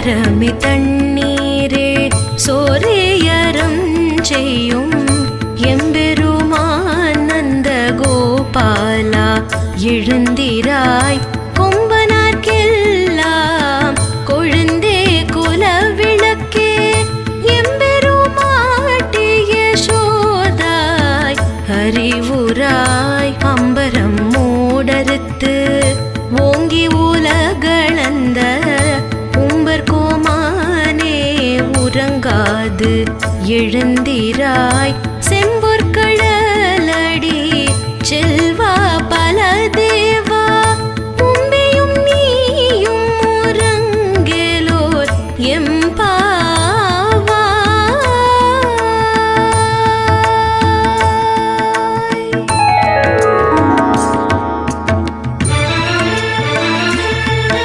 அம்பரமே தண்ணீரே சோரேயரம் செய்யும் எம்பெருமான் நந்த கோபாலா எழுந்திராய் கொம்பனார்க்கெல்லாம் கொழுந்தே குலவிளக்கே எம்பெருமாட்டிய சோதாய் அறிவுராய் அம்பரம் மூடறுத்து ஓங்கி உலகளந்த உம்பர் கோமானே உறங்காது எழுந்திராய்